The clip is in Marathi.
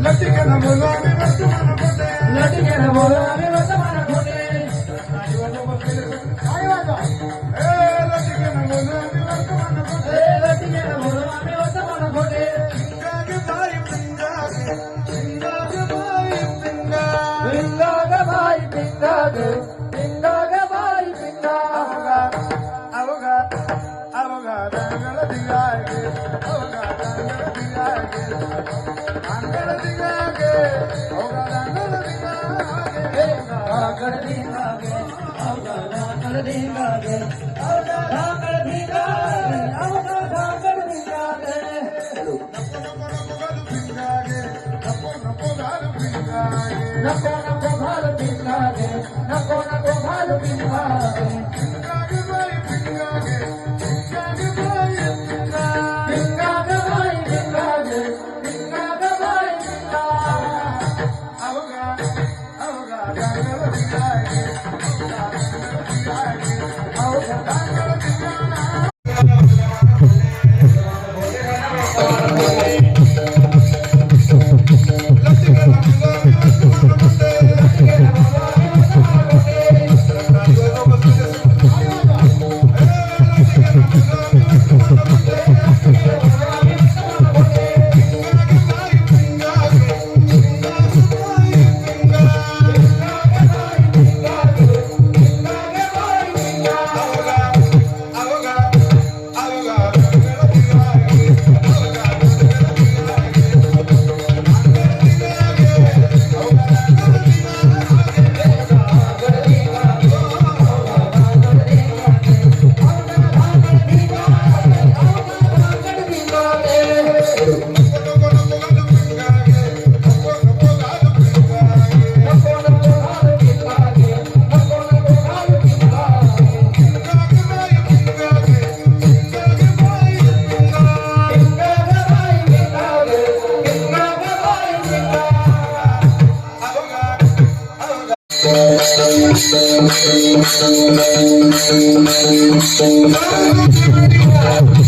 लटिके न बोलो आम्ही वर्तमान खोटे लटिके न बोलो आम्ही वर्तमान खोटे काय वागा लटिके न बोलो आम्ही वर्तमान खोटे लटिके न बोलो आम्ही वर्तमान खोटे पिंगागे बाई पिंगागे पिंगागे बाई पिंगा पिंगाग बाई पिंगाग पिंगाग बाई पिंगा अवगा अवगा दांगळ दिगागे अवगा दांगळ दिगागे दांगळ दिगागे अवगा दांगळ दिगागे धाकड़ दिगागे अवगा धाकड़ दिगागे अवगा धाकड़ दिगागे अवगा धाकड़ दिगागे नको नको घाल पिंगागे नको नको घाल पिंगागे पिंगागे बाई पिंगागे पिंगागे बाई पिंगा पिंगाग बाई पिंगागे पिंगाग बाई पिंगा अवगा अवगा दांगळ दिगागे अवगा दांगळ दिगागे अवगा दांगळ दिगागे Thank you.